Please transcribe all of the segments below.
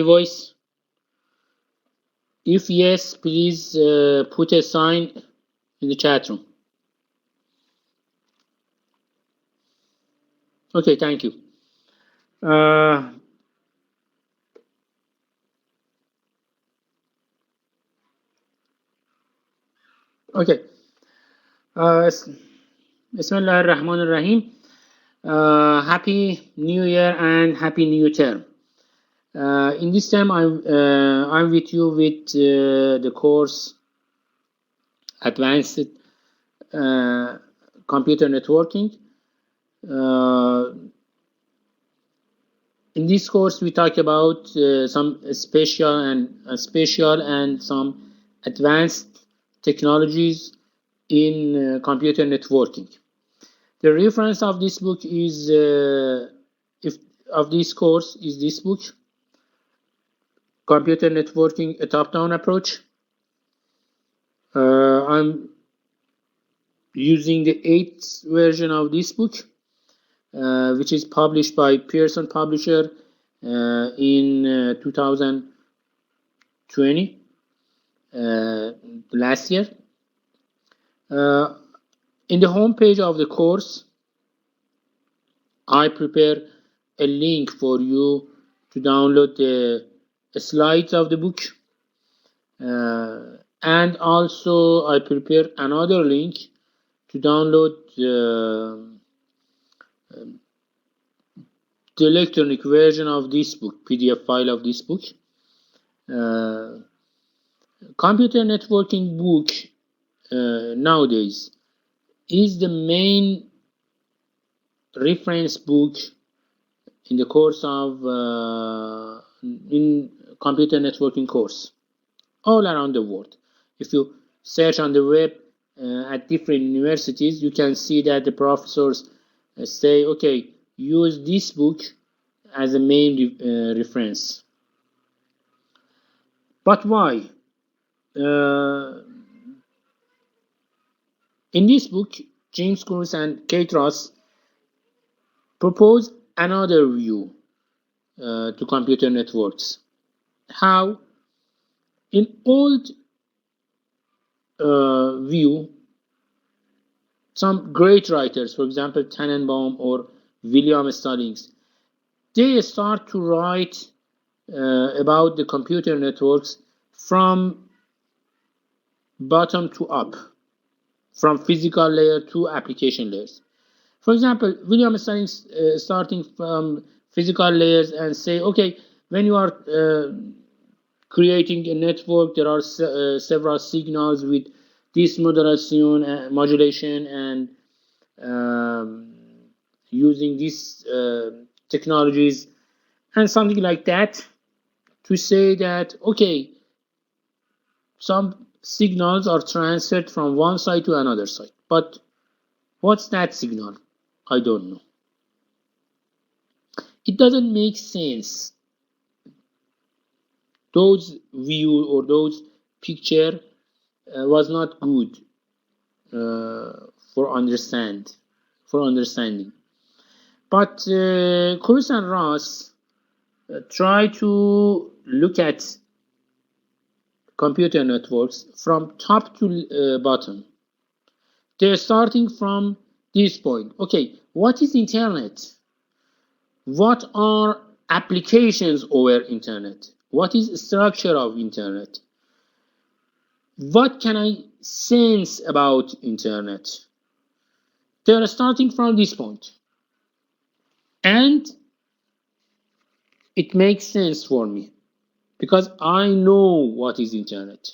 voice? If yes, please put a sign in the chat room. Okay, thank you. Okay. Bismillah ar-Rahman ar-Rahim. Happy New Year and Happy New Term. In this term, I'm with you with the course Advanced Computer Networking. In this course, we talk about some special and some advanced technologies in computer networking. The reference of this book is of this course is this book, Computer Networking: A Top-Down Approach. I'm using the 8th version of this book, which is published by Pearson Publisher in 2020, last year. In the home page of the course, I prepare a link for you to download the slides of the book, and also I prepare another link to download the electronic version of this book, PDF file of this book. Computer networking book nowadays is the main reference book in the course of in computer networking course all around the world. If you search on the web at different universities, you can see that the professors say, okay, use this book as a main reference. But why? In this book, James Cruz and Kate Ross propose another view to computer networks. How? In old view, some great writers, for example, Tannenbaum or William Stallings, they start to write about the computer networks from bottom to up, from physical layer to application layers. For example, William Stallings starting from physical layers and say, okay, when you are creating a network, there are several signals with this modulation and using these technologies and something like that, to say that, okay, some signals are transferred from one side to another side, but what's that signal? I don't know. It doesn't make sense. Those view or those picture was not good for understanding. But Cruz and Ross try to look at computer networks from top to bottom. They're starting from this point. Okay, what is internet? What are applications over internet? What is the structure of internet? What can I sense about internet? They're starting from this point. And it makes sense for me because I know what is internet.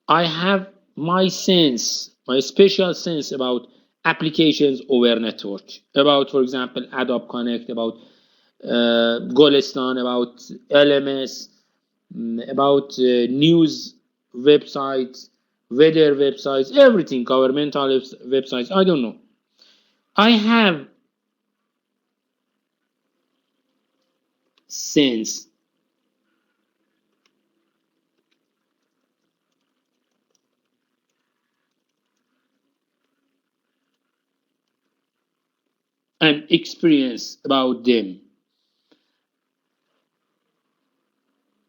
I have my sense, my special sense about applications over network, about, for example, Adobe Connect, about Golestan, about LMS, about news websites, weather websites, everything, governmental websites, I don't know. I have sense. And experience about them.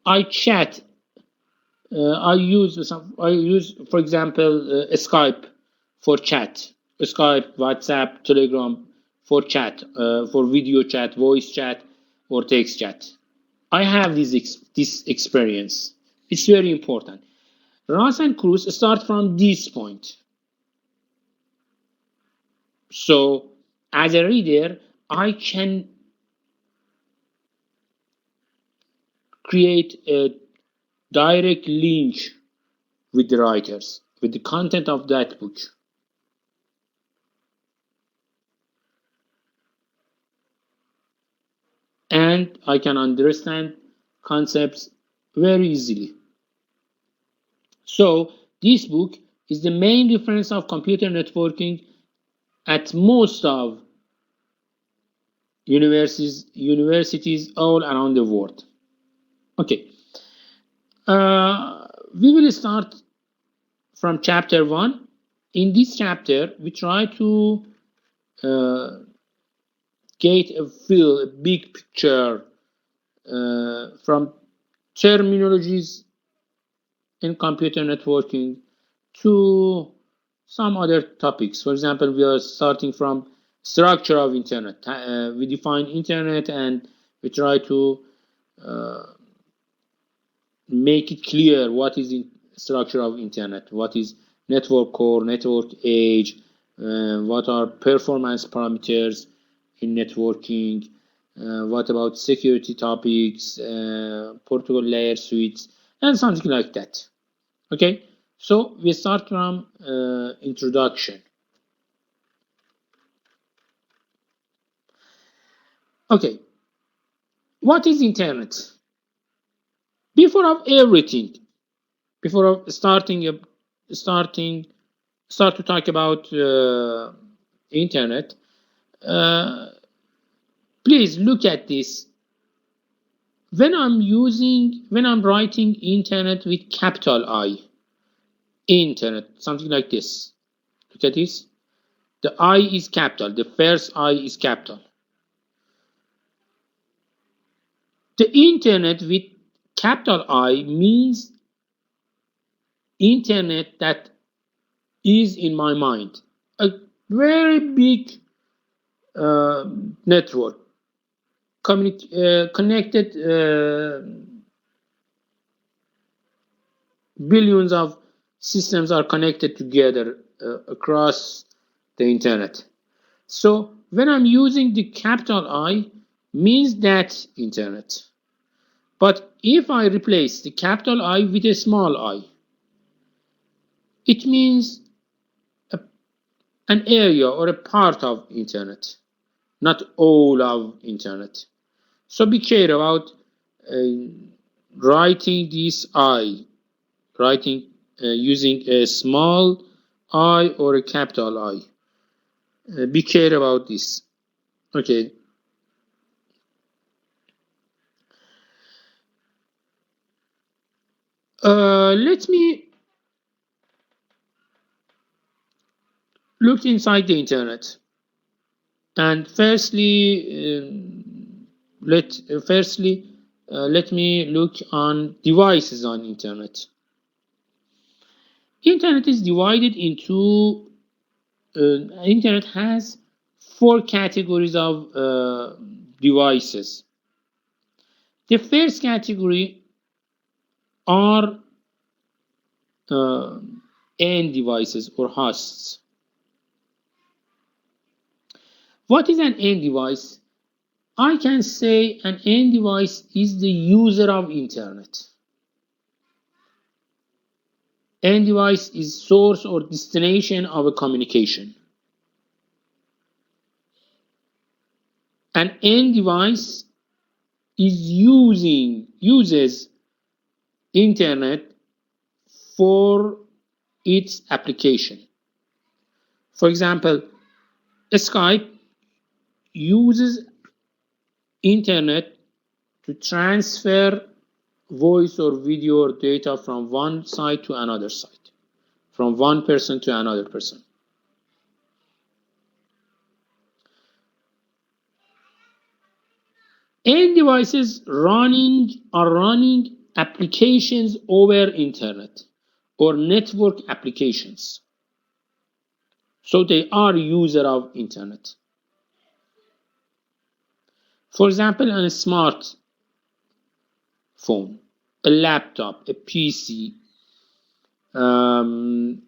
I chat. I use, for example, Skype for chat. Skype, WhatsApp, Telegram for chat, for video chat, voice chat, or text chat. I have this experience. It's very important. Ross and Cruz start from this point. So, as a reader, I can create a direct link with the writers, with the content of that book. And I can understand concepts very easily. So, this book is the main reference of computer networking at most of universities all around the world. Okay, we will start from chapter 1. In this chapter, we try to get a big picture from terminologies in computer networking to some other topics. For example, we are starting from structure of internet. We define internet and we try to make it clear what is the structure of internet, what is network core, network edge, what are performance parameters in networking, what about security topics, protocol layer suites, and something like that. Okay, so we start from introduction. Okay, what is internet? Before of everything, before of start to talk about internet, please look at this. When I'm writing internet with capital I, internet, something like this. Look at this. The I is capital. The first I is capital. The internet with capital I means internet that is in my mind. A very big network connected billions of systems are connected together across the internet. So when I'm using the capital I, means that internet. But if I replace the capital I with a small I, it means an area or a part of internet, not all of internet. So be careful about writing this I, using a small I or a capital I. Be careful about this. Okay. Let me look inside the internet. And firstly, let me look on devices on internet. Internet is divided into. Internet has 4 categories of devices. The first category are end devices or hosts. What is an end device? I can say an end device is the user of internet. End device is source or destination of a communication. An end device uses internet for its application. For example, Skype uses internet to transfer voice or video or data from one site to another site, from one person to another person. End devices are running applications over internet or network applications. So they are user of internet. For example, on a smart phone, a laptop, a PC, an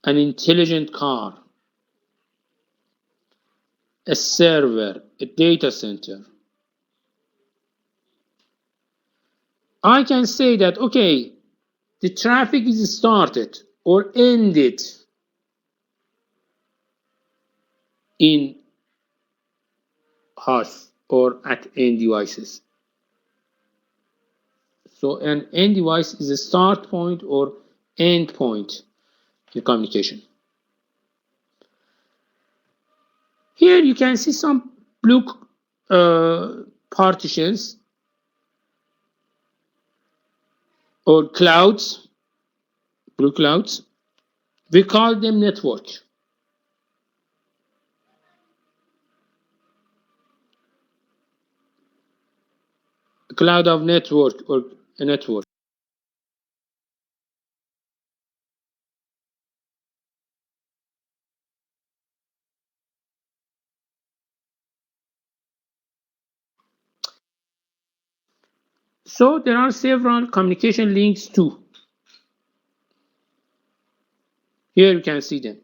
intelligent car, a server, a data center. I can say that, okay, the traffic is started or ended in host or at end devices. So an end device is a start point or end point in communication. Here you can see some blue partitions or clouds, blue clouds. We call them network. A cloud of network or a network. So there are several communication links too. Here you can see them.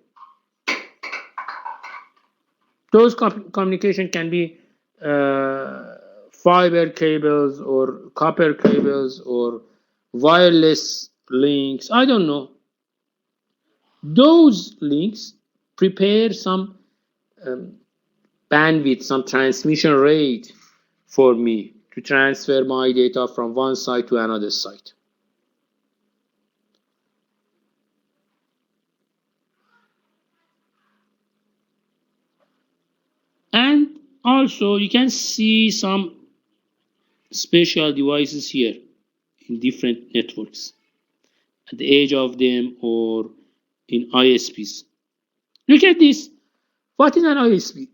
Those communication can be fiber cables or copper cables or wireless links. I don't know. Those links prepare some bandwidth, some transmission rate for me to transfer my data from one site to another site. And also you can see some special devices here in different networks at the edge of them or in ISPs. Look at this. What is an ISP?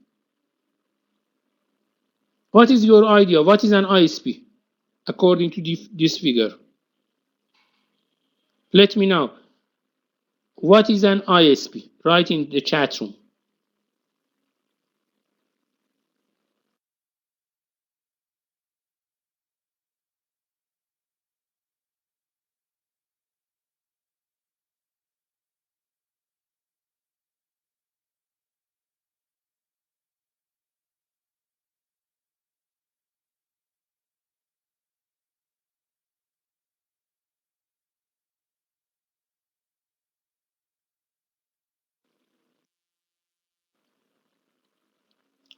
What is your idea? What is an ISP according to this figure? Let me know. What is an ISP? Write in the chat room.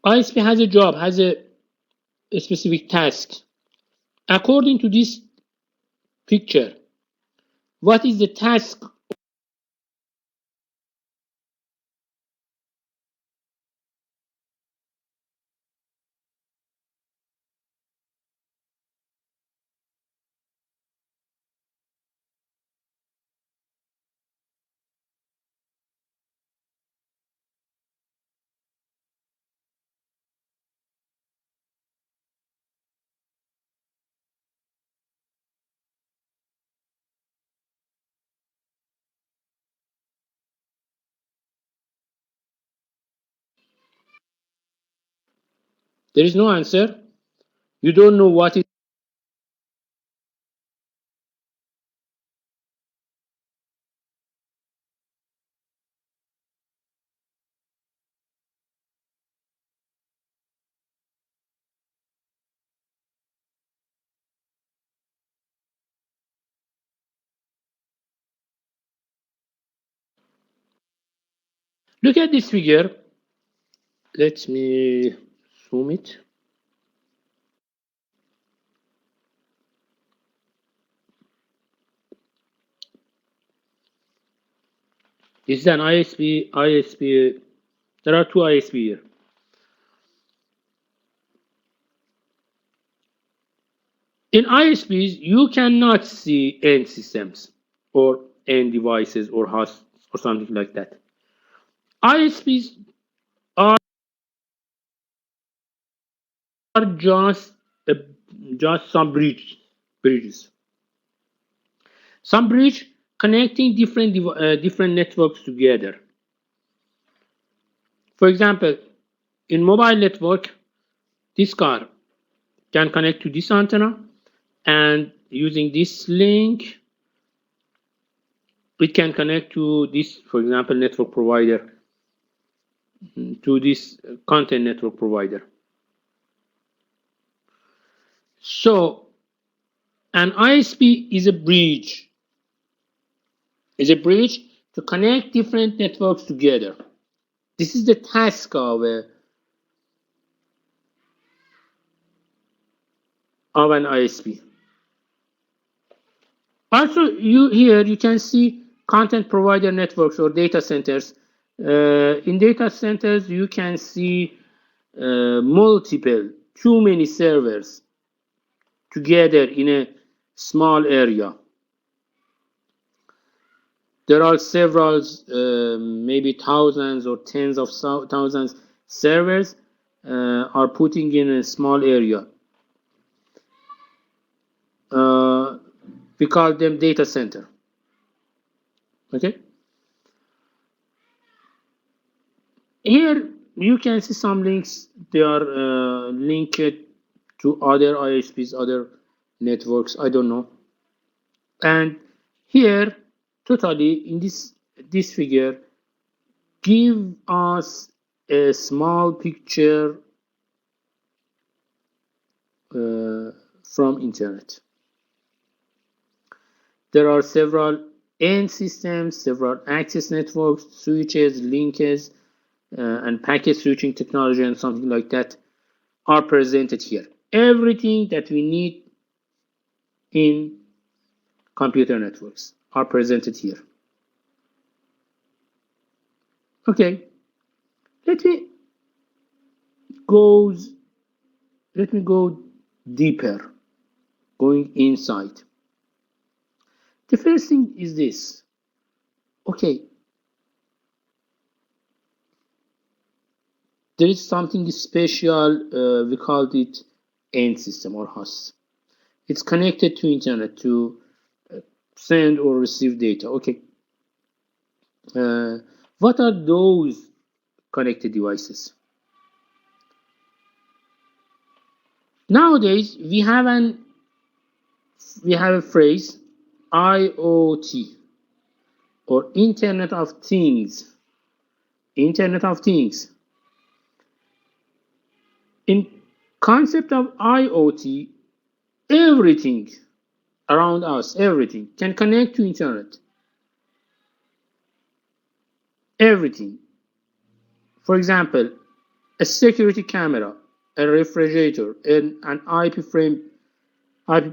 ISP has a job, has a specific task. According to this picture, what is the task? There is no answer. You don't know what is. Look at this figure. Let me zoom it. This is an ISP. ISP. There are two ISP here. In ISPs, you cannot see end systems or end devices or hosts or something like that. ISPs are just some bridge bridges. Some bridge connecting different networks together. For example, in mobile network, this car can connect to this antenna, and using this link, it can connect to this, for example, network provider, to this content network provider. So an ISP is a bridge. To connect different networks together. This is the task of an ISP. Also, you can see content provider networks or data centers. In data centers, you can see too many servers together in a small area. There are several, maybe thousands or tens of thousands servers are putting in a small area. We call them data center. Okay. Here you can see some links. They are linked to other ISPs, other networks. I don't know. And here, totally in this figure, give us a small picture from internet. There are several end systems, several access networks, switches, links, and packet switching technology and something like that are presented here. Everything that we need in computer networks are presented here. Okay, let me go deeper, going inside. The first thing is this. Okay, there is something special. We called it end system or host. It's connected to internet to send or receive data. Okay. What are those connected devices? Nowadays, we have a phrase IoT or Internet of Things. Internet of Things. In concept of IoT, everything around us, everything can connect to internet. Everything. For example, a security camera, a refrigerator, an IP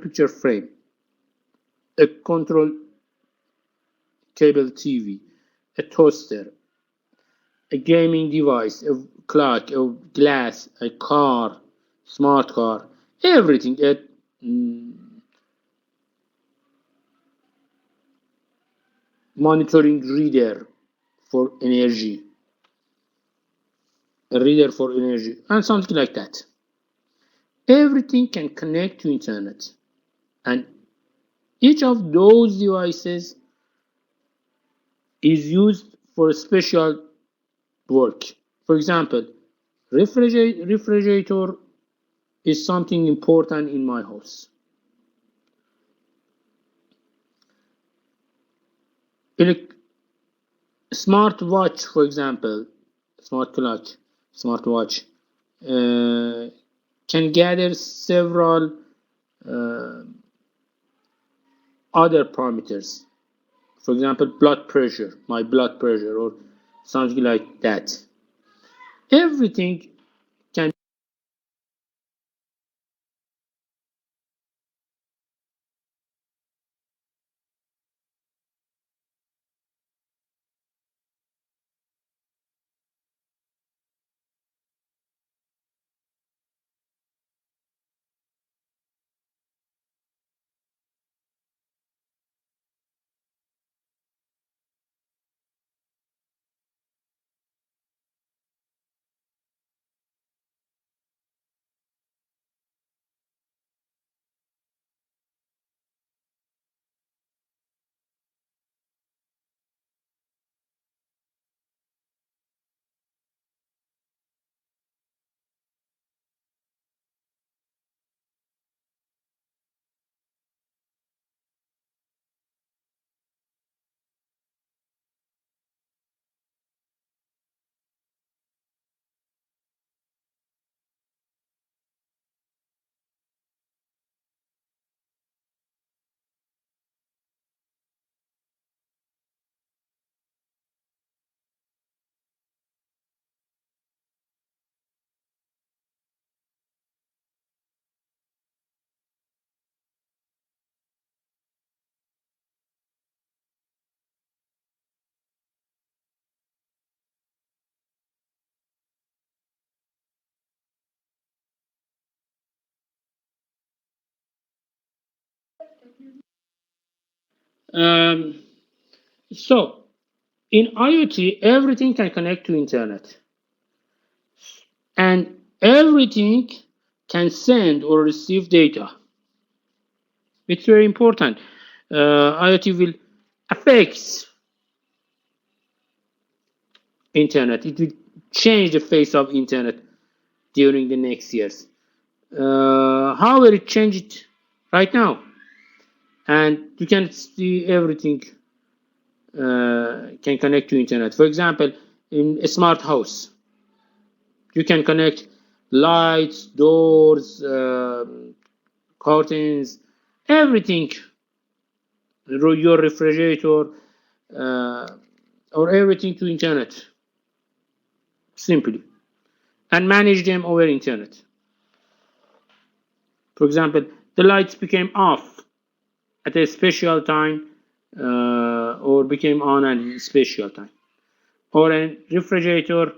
picture frame, a control cable TV, a toaster, a gaming device, a clock, a glass, a car, smart car, everything. Monitoring reader for energy, a reader for energy, and something like that. Everything can connect to internet, and each of those devices is used for a special work. For example, refrigerator is something important in my house. Smart watch, for example, smartwatch can gather several other parameters. For example, blood pressure, my blood pressure, or something like that. Everything can So in IoT, everything can connect to internet, and everything can send or receive data. It's very important. IoT will affect internet. It will change the face of internet during the next years. However, it changed right now, and you can see everything can connect to internet. For example, in a smart house, you can connect lights, doors, curtains, everything, your refrigerator, or everything to internet simply, and manage them over internet. For example, the lights became off at a special time, or became on at a special time. Or a refrigerator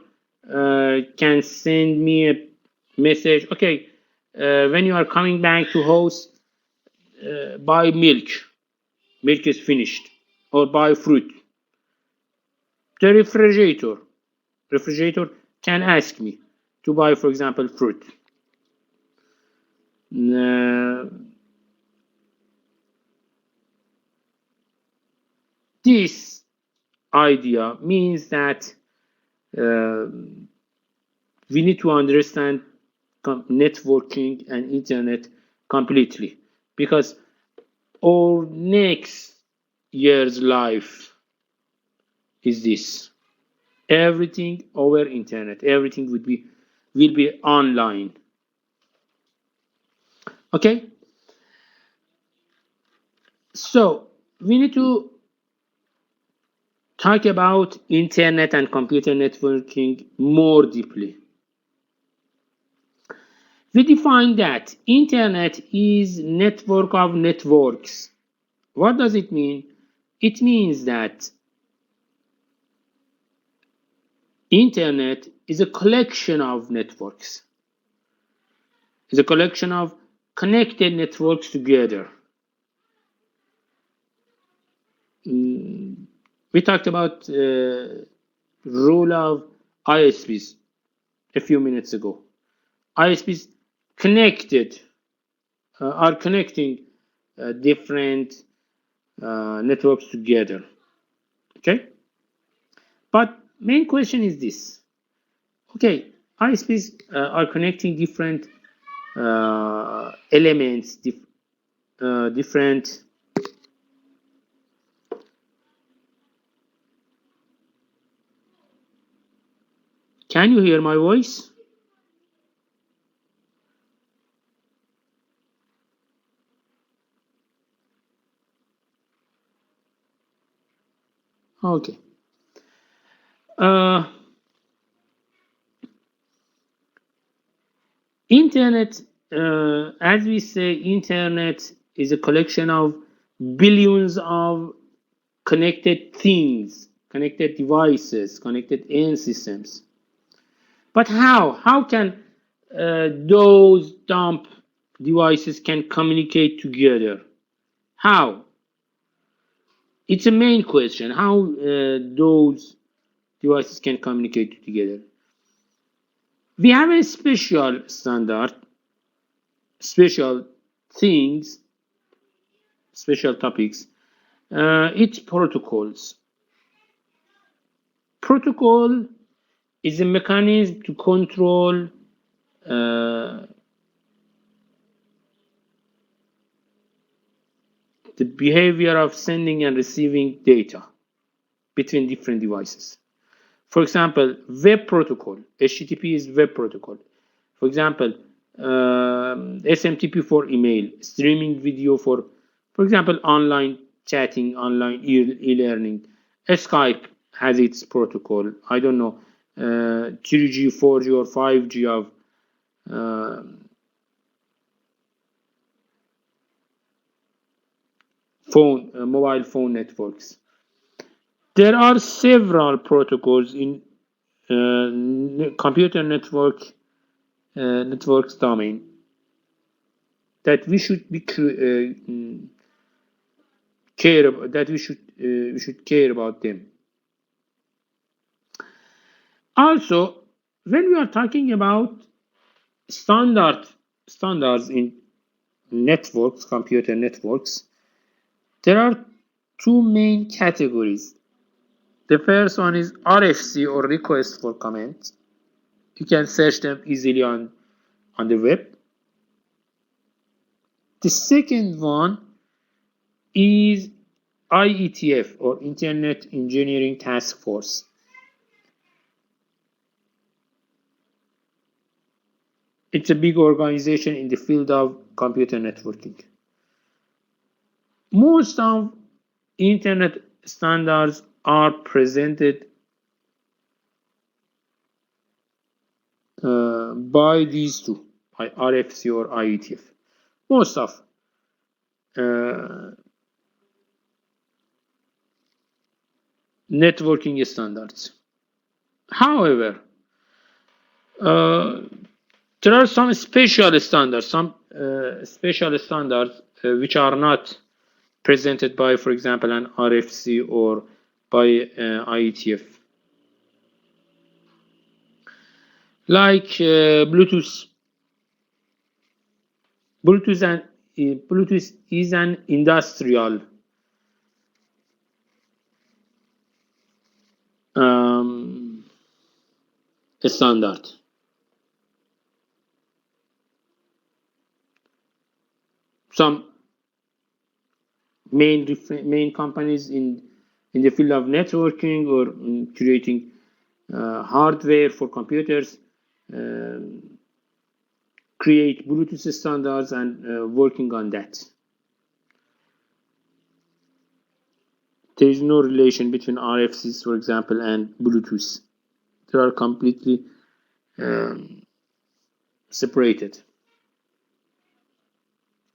can send me a message, okay, when you are coming back to house, buy milk. Milk is finished. Or buy fruit. The refrigerator can ask me to buy, for example, fruit. This idea means that we need to understand networking and internet completely, because our next year's life is this. Everything over internet, everything will be online. Okay, so we need to talk about internet and computer networking more deeply. We define that internet is network of networks. What does it mean? It means that internet is a collection of networks. It's a collection of connected networks together. We talked about role of ISPs a few minutes ago. ISPs are connecting different networks together. Okay, but main question is this. Okay, ISPs are connecting different elements, different. Can you hear my voice? Okay. Internet, as we say, internet is a collection of billions of connected things, connected devices, connected end systems. But how? How can those dumb devices can communicate together? How? It's a main question. How those devices can communicate together? We have a special standard, special things, special topics. It's protocols. Protocol is a mechanism to control the behavior of sending and receiving data between different devices. For example, web protocol. HTTP is web protocol. For example, SMTP for email, streaming video for example, online chatting, online e-learning. Skype has its protocol. I don't know, 3G, 4G, or 5G of mobile phone networks. There are several protocols in computer networks domain that we should be care about, that we should care about them. Also, when we are talking about standards in networks, computer networks, there are two main categories. The first one is RFC, or request for comment. You can search them easily on the web. The second one is IETF, or Internet Engineering Task Force. It's a big organization in the field of computer networking. Most of internet standards are presented by these two, by RFC or IETF. Most of networking standards. However, there are some special standards, which are not presented by, for example, an RFC or by IETF, like Bluetooth. Bluetooth is an industrial standard. Some main companies in the field of networking or creating hardware for computers create Bluetooth standards and working on that. There is no relation between RFCs, for example, and Bluetooth. They are completely separated.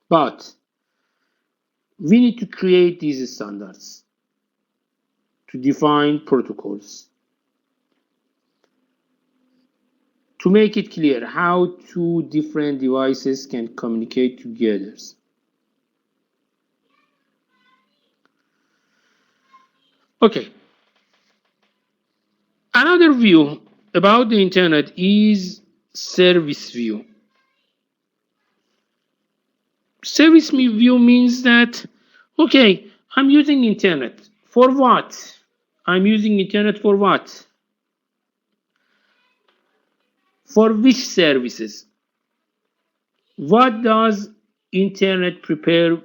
But we need to create these standards to define protocols, to make it clear how two different devices can communicate together. Okay. Another view about the internet is service view. Service view means that, okay, I'm using internet. For what? I'm using internet for what? For which services? What does internet prepare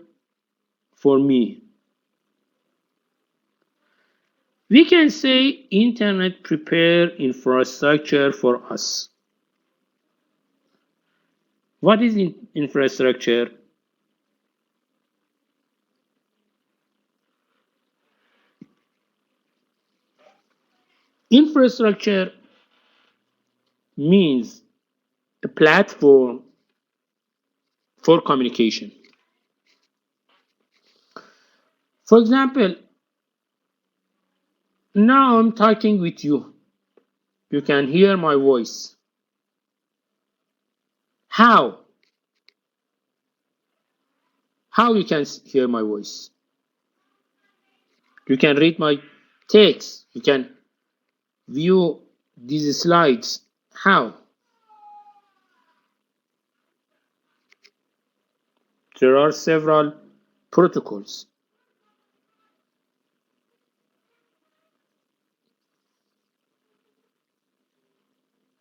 for me? We can say internet prepare infrastructure for us. What is infrastructure? Infrastructure means a platform for communication. For example, now I'm talking with you. You can hear my voice. How? How you can hear my voice? You can read my text. You can view these slides. How? There are several protocols.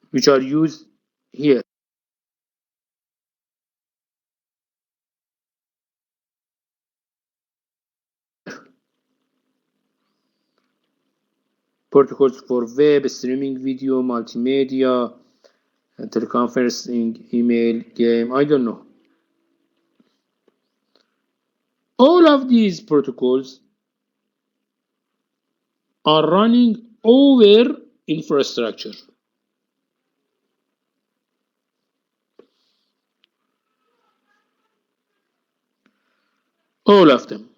Which are used here. Protocols for web, streaming video, multimedia, teleconferencing, email, game, I don't know. All of these protocols are running over infrastructure. All of them.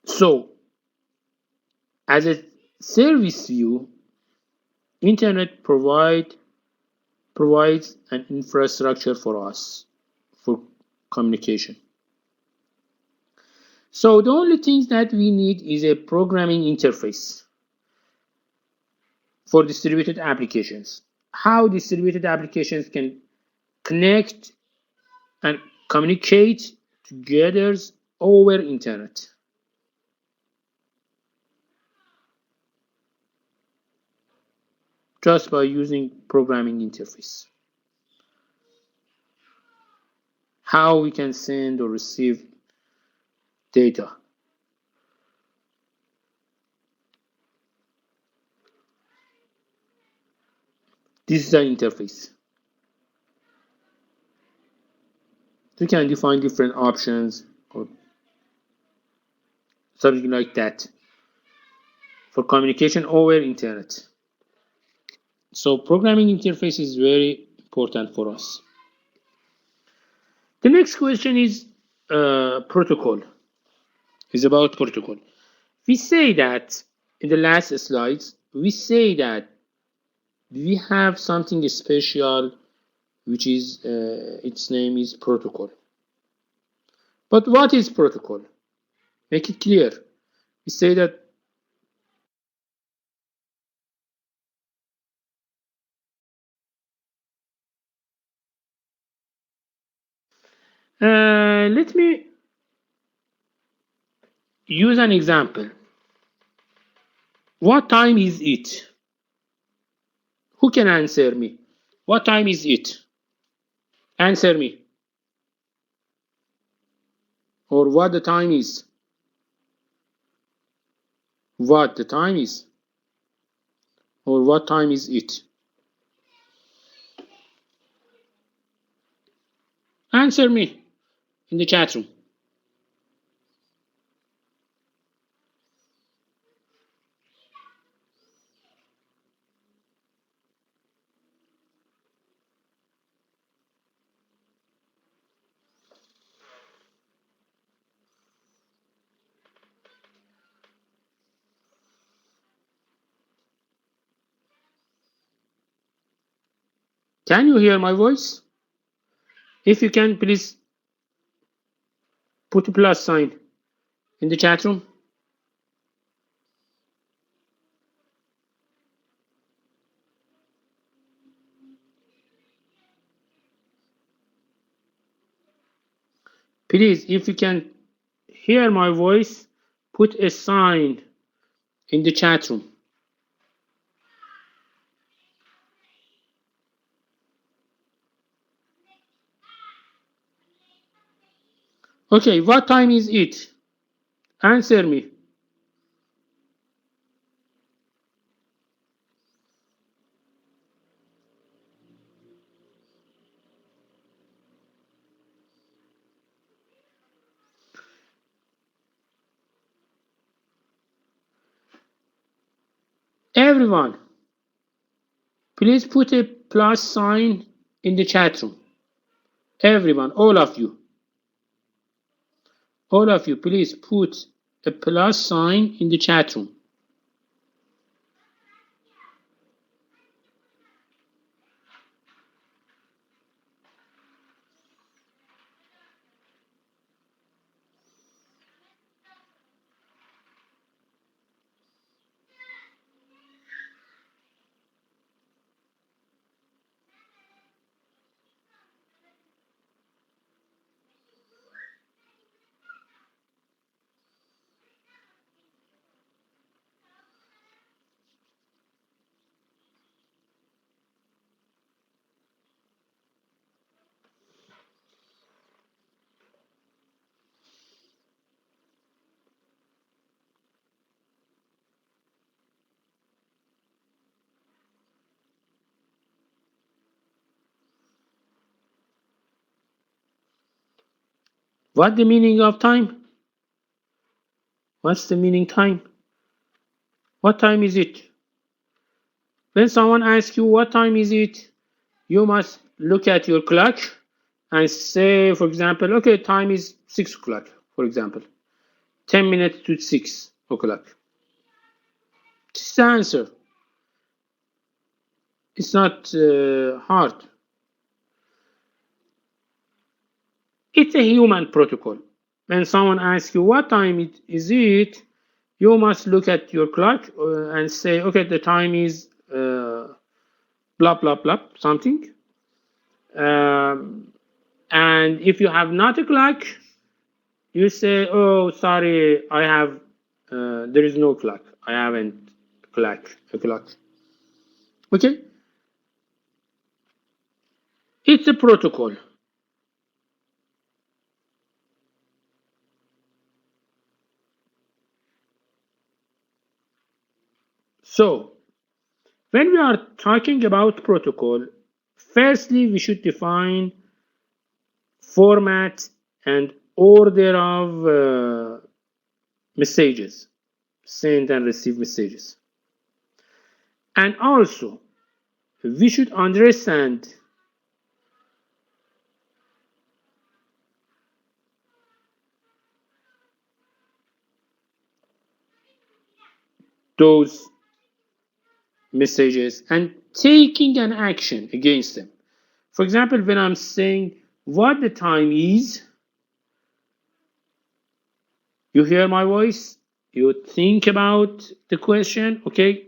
So, as a service view, internet provides an infrastructure for us for communication. So the only thing that we need is a programming interface for distributed applications. How distributed applications can connect and communicate together over internet. Just by using programming interface. How we can send or receive data. This is an interface. You can define different options or something like that for communication over internet. So programming interface is very important for us. The next question is protocol. Is about protocol. We say that in the last slides, we say that we have something special, which is its name is protocol. But what is protocol? Make it clear. We say that let me use an example. What time is it? Who can answer me? What time is it? Answer me. Or what the time is? What the time is? Or what time is it? Answer me in the chat room. Can you hear my voice? If you can, please put a plus sign in the chat room. Please, if you can hear my voice, put a sign in the chat room. Okay, what time is it? Answer me. Everyone, please put a plus sign in the chat room. Everyone, all of you, please put a plus sign in the chat room. What the meaning of time? What's the meaning time? What time is it? When someone asks you what time is it, you must look at your clock and say, for example, okay, time is 6 o'clock, for example. 10 minutes to 6 o'clock. This is the answer. It's not hard. It's a human protocol. When someone asks you what time is it, you must look at your clock and say, okay, the time is blah blah blah something. And if you have not a clock, you say, oh, sorry, I have there is no clock. I haven't a clock. Okay? It's a protocol. So, when we are talking about protocol, firstly, we should define format and order of messages, send and receive messages. And also, we should understand those messages and taking an action against them. For example, when I'm saying what the time is, you hear my voice, you think about the question, okay?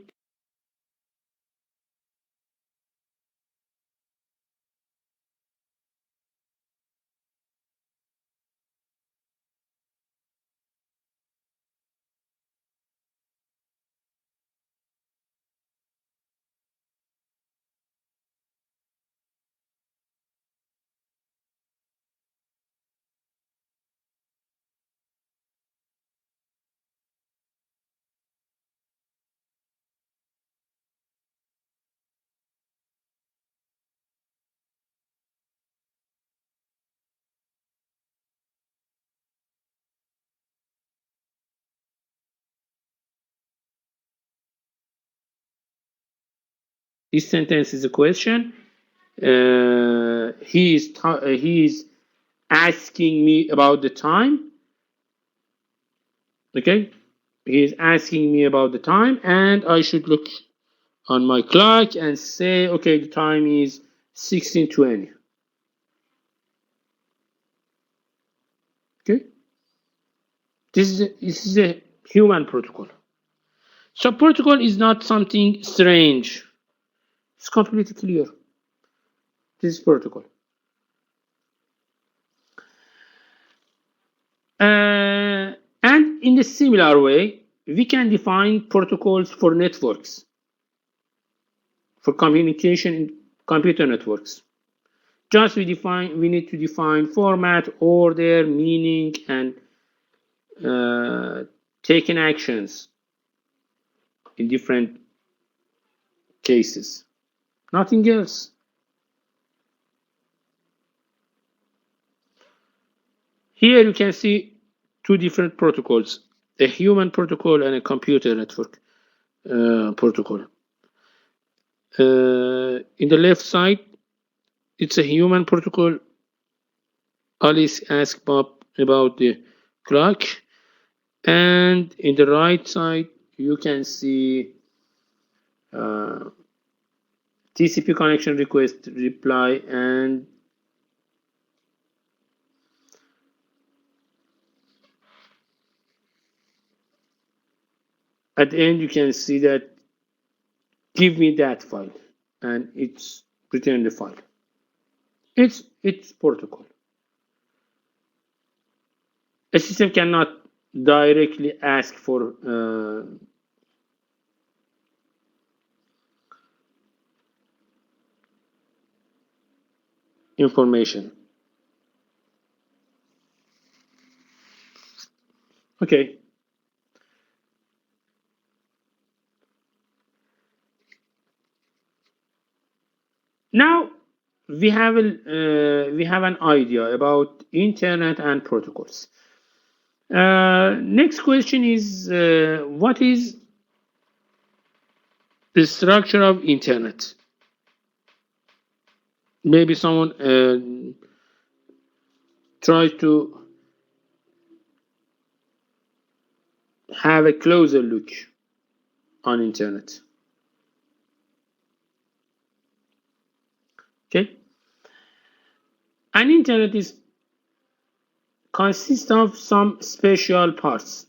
This sentence is a question. He is asking me about the time. Okay, he is asking me about the time, and I should look on my clock and say, okay, the time is 16:20. Okay, this is a human protocol. So protocol is not something strange. It's completely clear. This is protocol. And in a similar way, we can define protocols for networks, for communication in computer networks. Just we need to define format, order, meaning, and taking actions in different cases. Nothing else. Here you can see two different protocols, a human protocol and a computer network protocol. In the left side, it's a human protocol. Alice asked Bob about the clock. And in the right side, you can see TCP connection request reply, and at the end you can see that give me that file, and it's return the file. It's protocol. A system cannot directly ask for information. Okay. Now we have an idea about internet and protocols. Next question is what is the structure of internet? Maybe someone tries to have a closer look on internet. Okay, an internet consists of some special parts.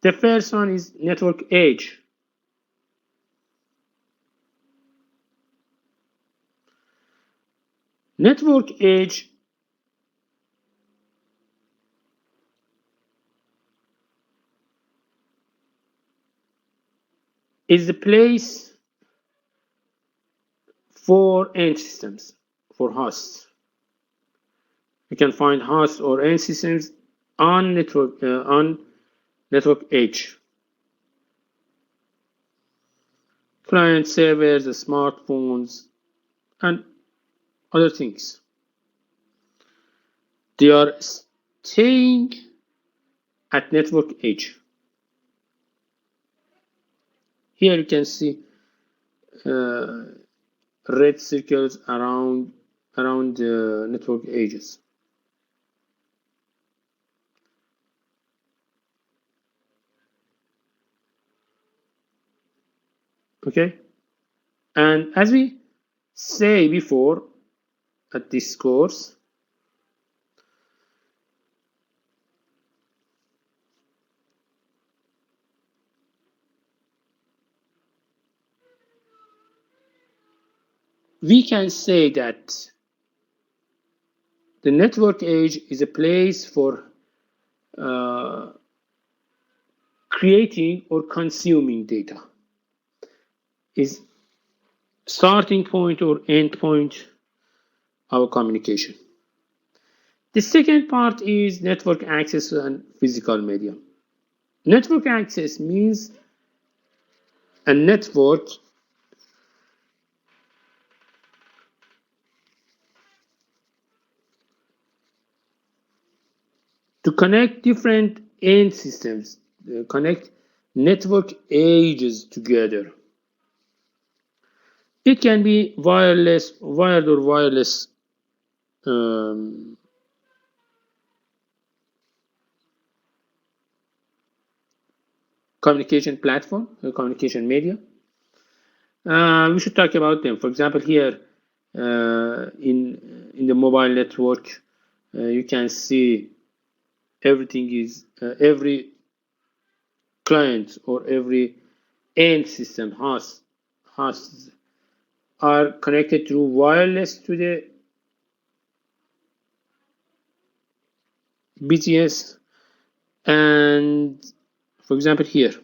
The first one is network edge. Network edge is the place for end systems, for hosts. You can find hosts or end systems on network edge. Client servers, smartphones, and other things. They are staying at network edge. Here you can see red circles around the network edges. Okay, and as we say before at this course, we can say that the network edge is a place for creating or consuming data, is starting point or end point of communication. The second part is network access and physical media. Network access means a network to connect different end systems, connect network edges together. It can be wired or wireless communication platform, communication media. We should talk about them. For example, here in the mobile network, you can see everything is every client or every end system hosts are connected through wireless to the BTS. And for example, here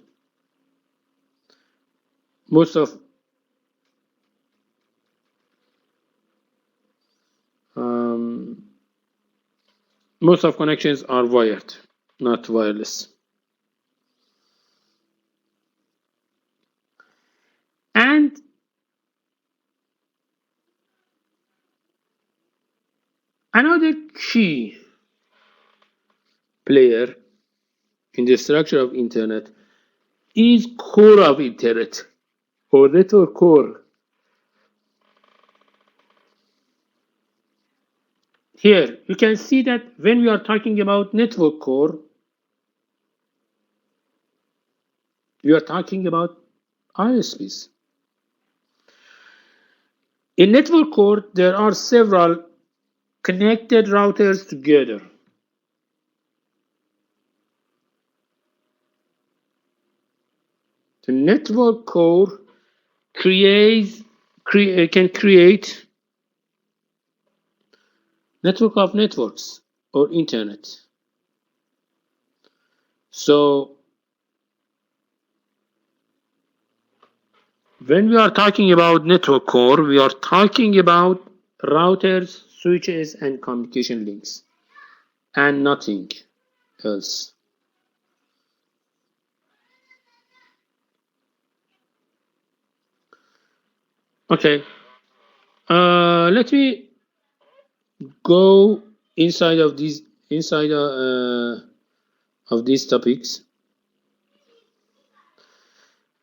most of connections are wired, not wireless. And another key player in the structure of internet is core of internet or network core. Here you can see that when we are talking about network core, we are talking about ISPs. In network core, there are several connected routers together. The network core can create network of networks or internet. So when we are talking about network core, we are talking about routers, switches, and communication links, and nothing else. Okay, let me go inside of these topics.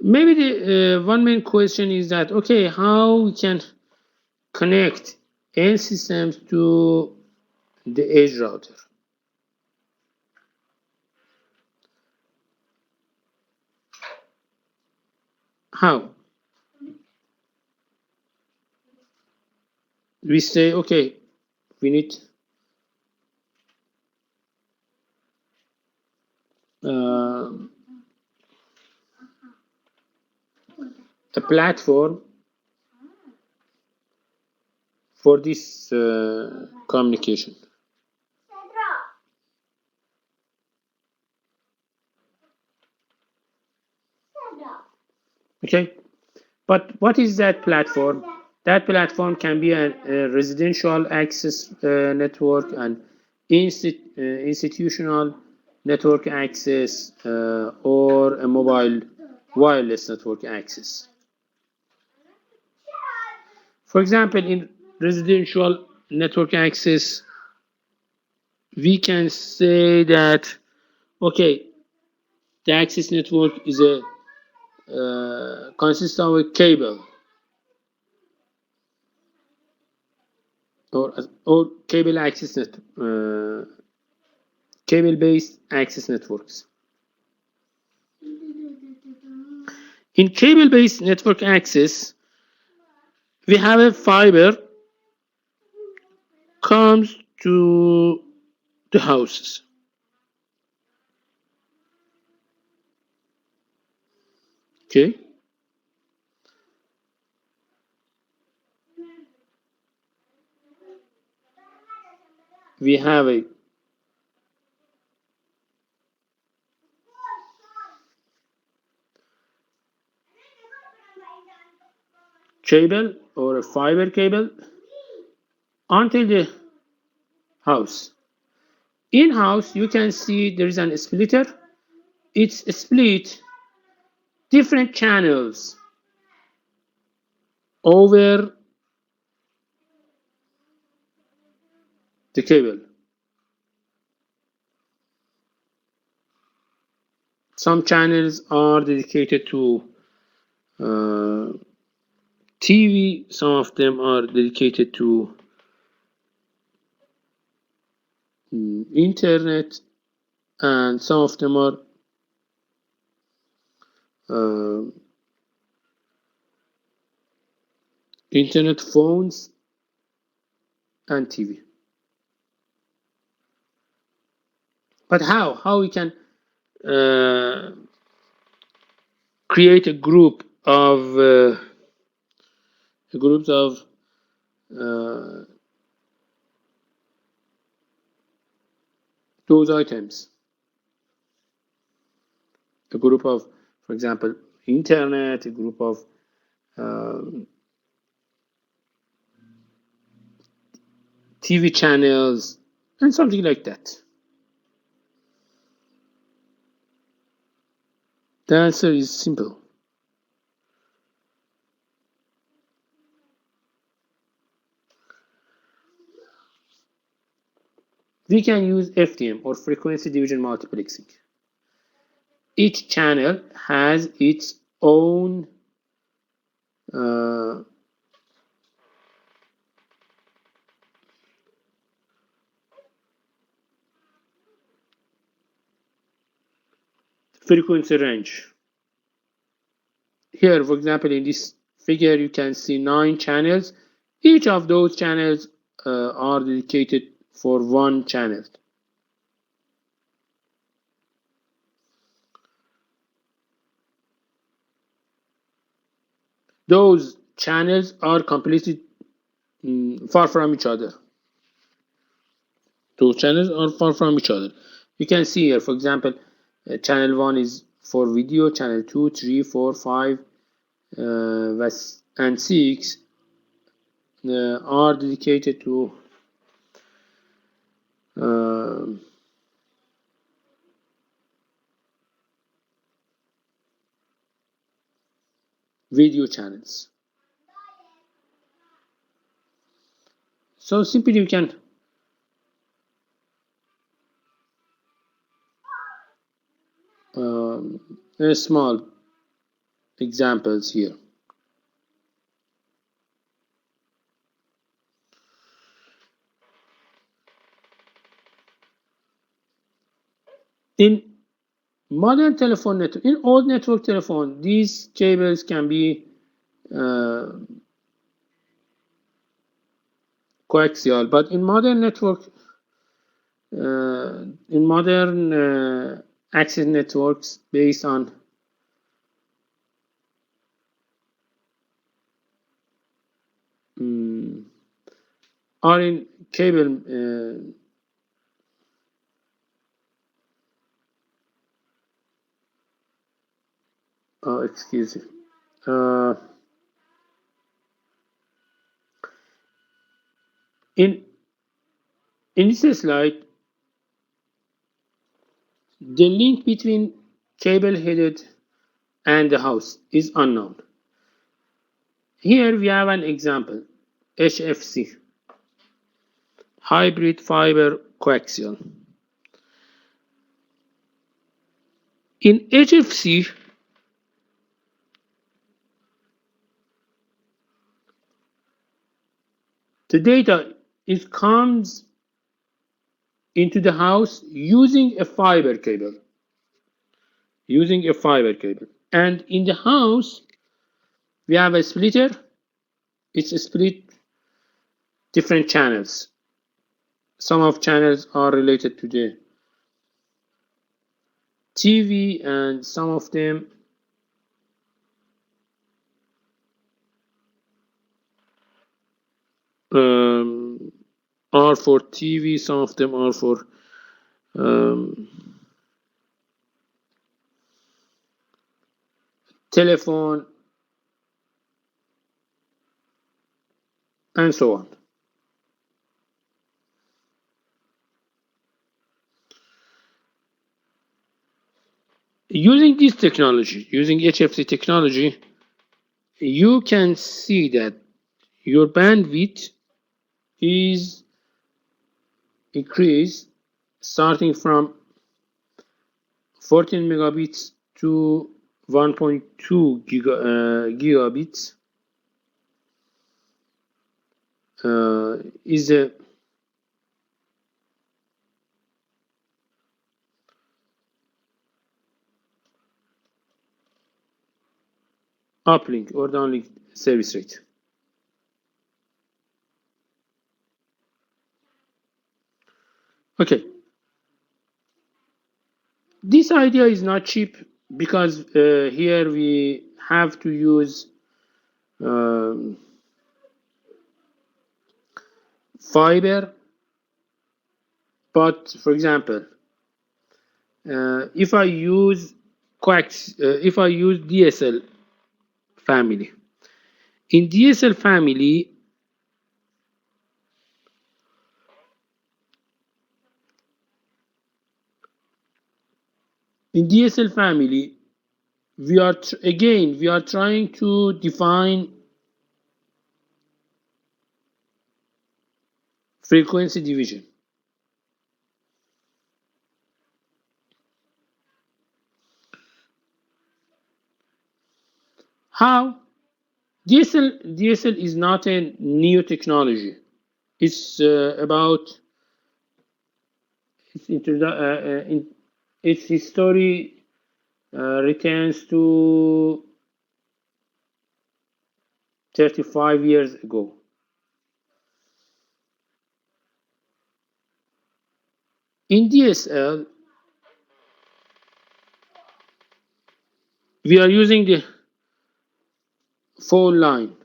Maybe the one main question is that, okay, how we can connect end systems to the edge router? How? We say, okay, we need a platform for this communication. Okay, but what is that platform? That platform can be a residential access network, an institutional network access, or a mobile wireless network access. For example, in residential network access, we can say that, okay, the access network is a consists of a cable or cable access net, cable-based access networks. In cable-based network access, we have a fiber comes to the houses. Okay. We have a cable or a fiber cable until the house. In house, you can see there is an splitter. It's split different channels over the cable. Some channels are dedicated to TV, some of them are dedicated to internet, and some of them are internet, phones, and TV. But how we can create a group of groups of those items? A group of, for example, internet, a group of TV channels, and something like that. The answer is simple. We can use FDM or frequency division multiplexing. Each channel has its own frequency range. Here, for example, in this figure, you can see 9 channels. Each of those channels are dedicated for one channel. Those channels are completely far from each other. Those channels are far from each other. You can see here, for example, channel 1 is for video, channel 2, 3, 4, 5, and 6 are dedicated to video channels. So simply you can small examples here. In modern telephone network, in old network telephone, these cables can be coaxial, but in modern network, in modern access networks based on are in cable. Excuse me. In this slide, the link between cable headed and the house is unknown. Here we have an example, HFC, hybrid fiber coaxial. In HFC, the data comes into the house using a fiber cable. And in the house, we have a splitter. It's split different channels. Some of channels are related to the TV, and some of them are for TV, some of them are for telephone, and so on. Using this technology, using HFC technology, you can see that your bandwidth is increased starting from 14 megabits to 1.2 gigabits. Is a uplink or downlink service rate. Okay. This idea is not cheap because here we have to use fiber. But for example, if I use DSL family, in DSL family, we are trying to define frequency division. How? DSL is not a new technology. It's about its history returns to 35 years ago. In DSL, we are using the phone line.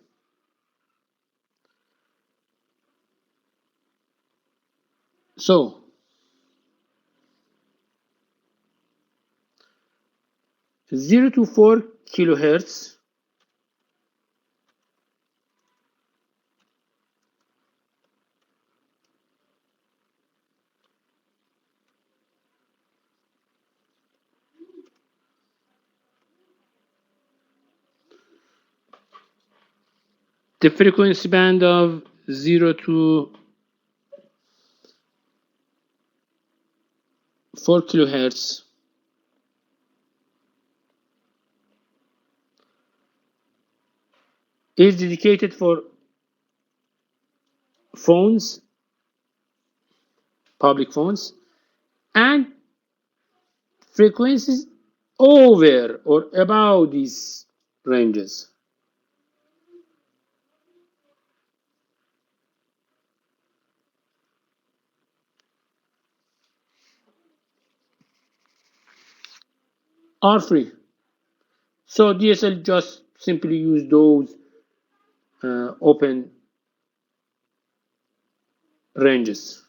So, zero to 4 kilohertz the frequency band of 0 to 4 kilohertz is dedicated for phones, public phones, and frequencies over or above these ranges. Are free. So DSL just simply use those open ranges.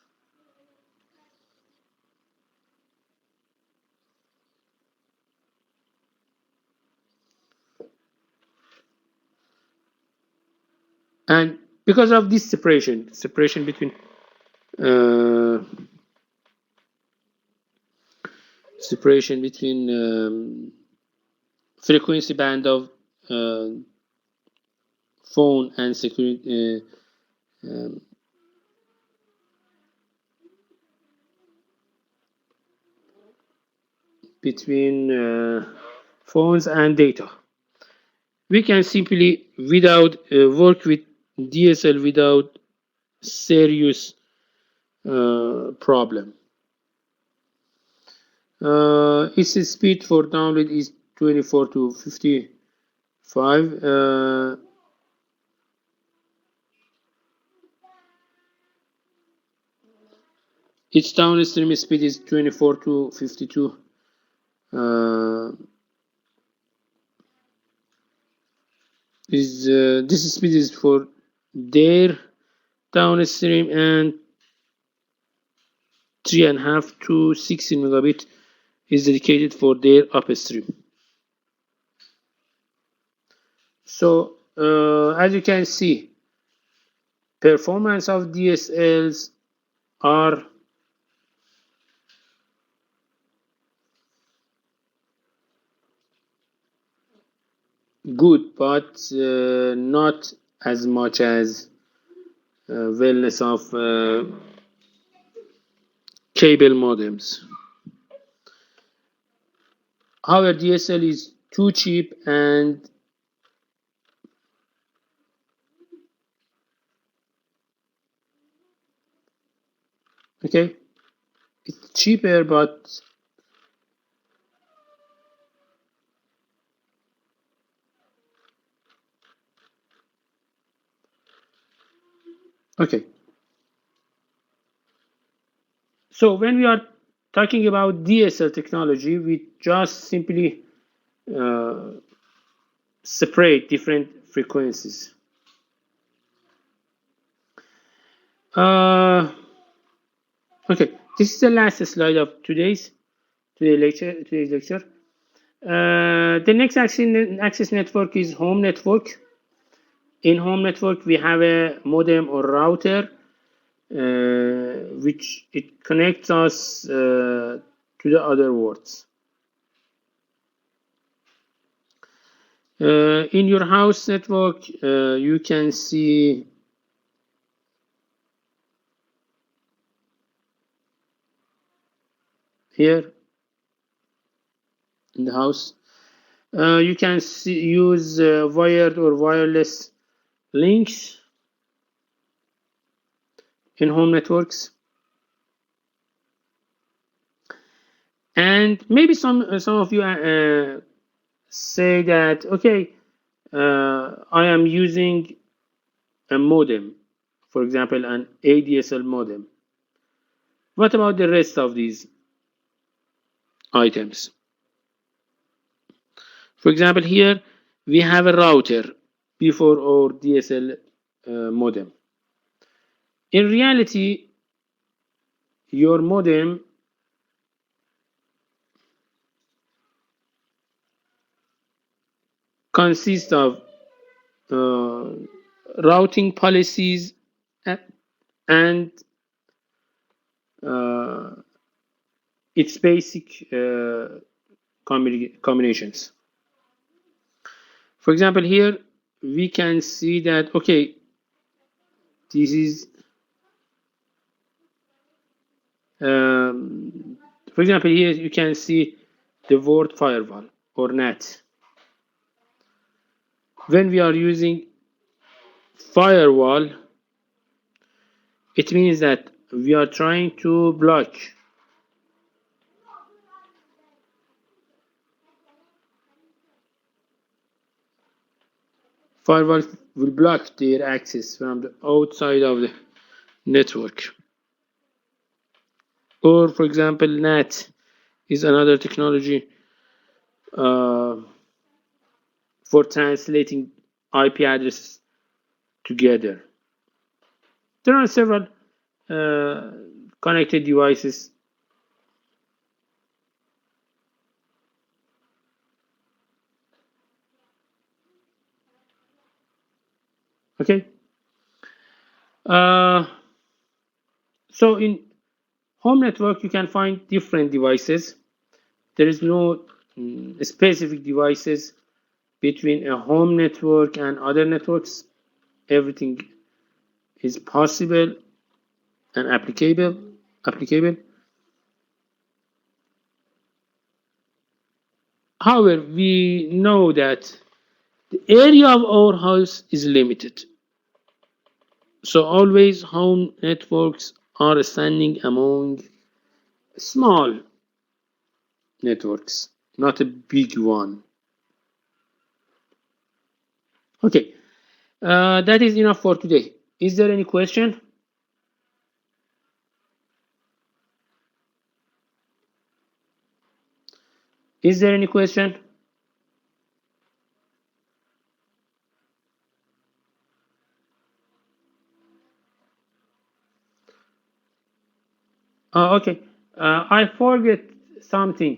And because of this separation between frequency band of phone and security between phones and data, we can simply work with DSL without serious problem. Its speed for download is 24 to 55. Its downstream speed is 24 to 52. This speed is for their downstream, and 3.5 to 16 megabit is dedicated for their upstream. So as you can see, performance of DSLs are good, but not as much as wellness of cable modems. However, DSL is too cheap, and okay, it's cheaper, but okay. So when we are talking about DSL technology, we just simply separate different frequencies. Okay, this is the last slide of today's lecture. The next access network is home network. In home network, we have a modem or router, which it connects us to the other worlds. In your house network, you can see here in the house, you can use wired or wireless links in home networks. And maybe some of you say that, okay, I am using a modem, for example, an ADSL modem. What about the rest of these items? For example, here we have a router before our DSL modem. In reality, your modem consists of routing policies and its basic combinations. For example, here we can see that, okay, this is for example, here you can see the word firewall or NAT. When we are using firewall, it means that we are trying to block Firewall will block their access from the outside of the network. Or, for example, NAT is another technology for translating IP addresses together. There are several connected devices. Okay. So in home network, you can find different devices. There is no specific devices between a home network and other networks. Everything is possible and applicable. However, we know that the area of our house is limited. So always home networks are standing among small networks, not a big one. Okay, that is enough for today. Is there any question? Is there any question? Okay, I forget something.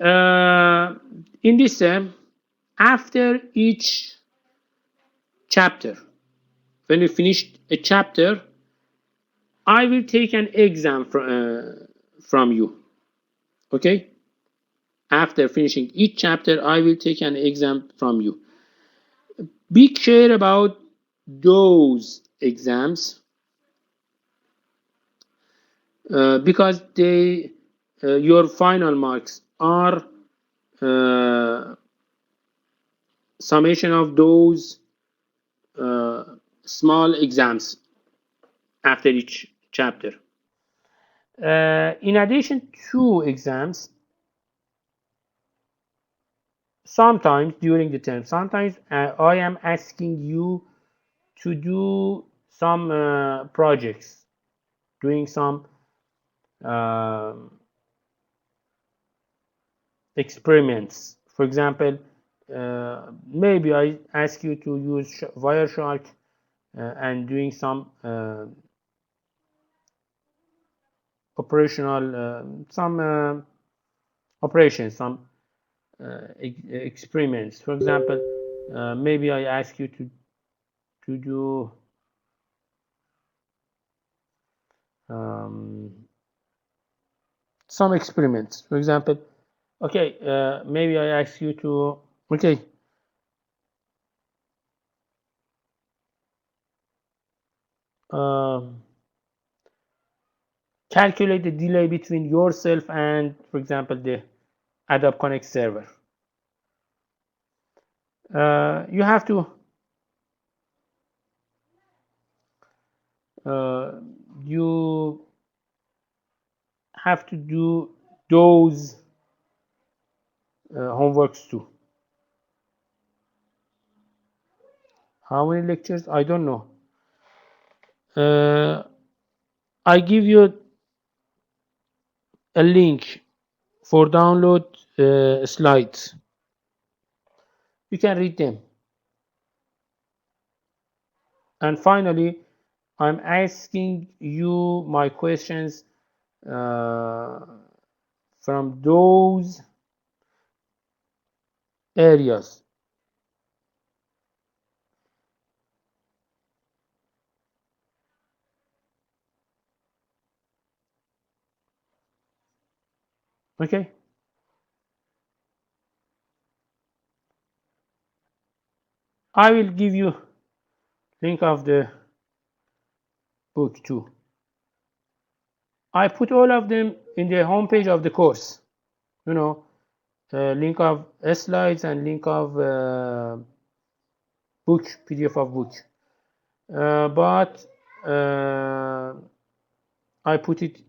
In this term, after each chapter, when you finish a chapter, I will take an exam from you. Okay? After finishing each chapter, I will take an exam from you. Be clear about those exams because they your final marks are summation of those small exams after each chapter. In addition to exams, sometimes during the term, sometimes I am asking you to do some projects, doing some experiments. For example, maybe I ask you to use Wireshark and doing some operational operations, some experiments. For example, maybe I ask you to do some experiments. For example, okay, maybe I ask you to calculate the delay between yourself and, for example, the Adobe Connect server. You have to do those homeworks too. How many lectures? I don't know. I give you a link for download slides. You can read them. And finally, I'm asking you my questions from those areas. Okay? I will give you link of the book too. I put all of them in the homepage of the course. You know, link of slides and link of book, PDF of book. But I put it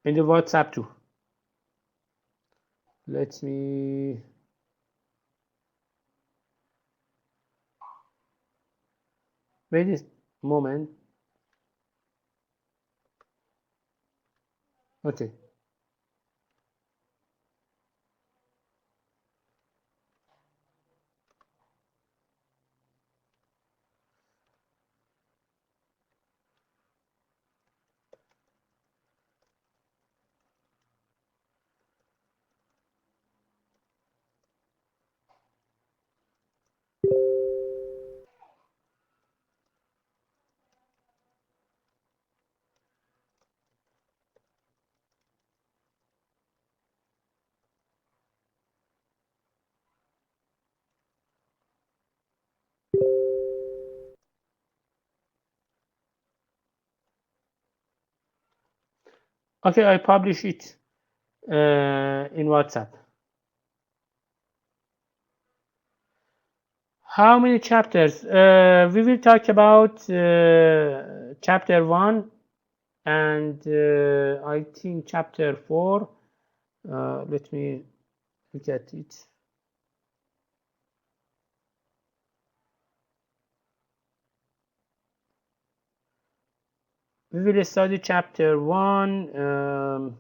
in the WhatsApp too. Let me wait a moment. Okay. Okay, I publish it in WhatsApp. How many chapters? We will talk about chapter 1 and I think chapter 4. Let me look at it. We will study chapter 1,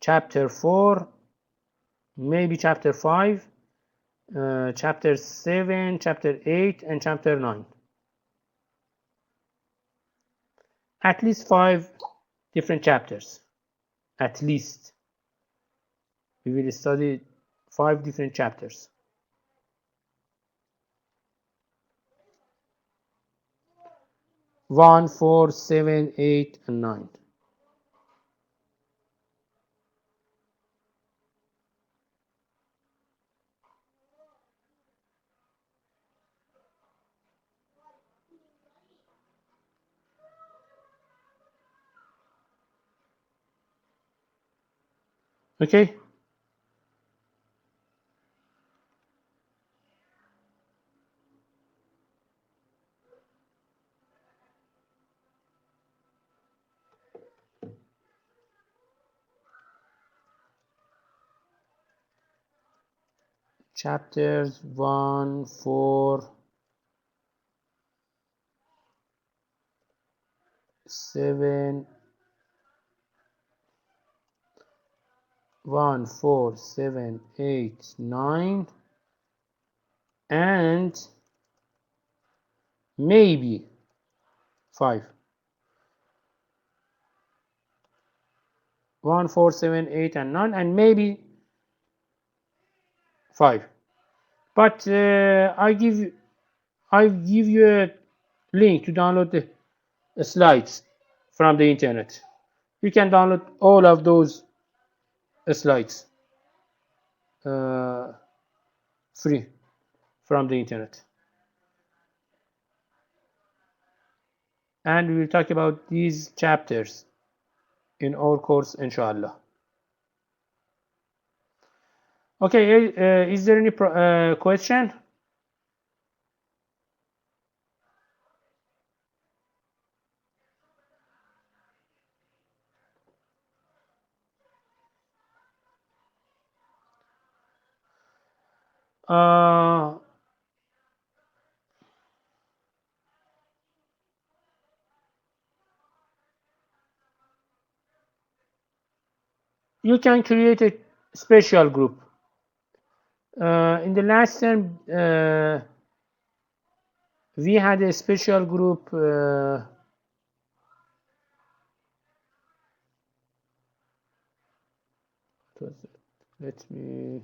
chapter 4, maybe chapter 5, chapter 7, chapter 8, and chapter 9. At least 5 different chapters. At least. We will study 5 different chapters. 1, 4, 7, 8, and 9. Okay? Chapters 1, 4, 7, 1, 4, 7, 8, 9, and maybe 5. 1, 4, 7, 8, and 9, and maybe 5. But I give you a link to download the slides from the internet. You can download all of those slides free from the internet. And we will talk about these chapters in our course, inshallah. Okay, is there any question? You can create a special group. In the last term, we had a special group. Let me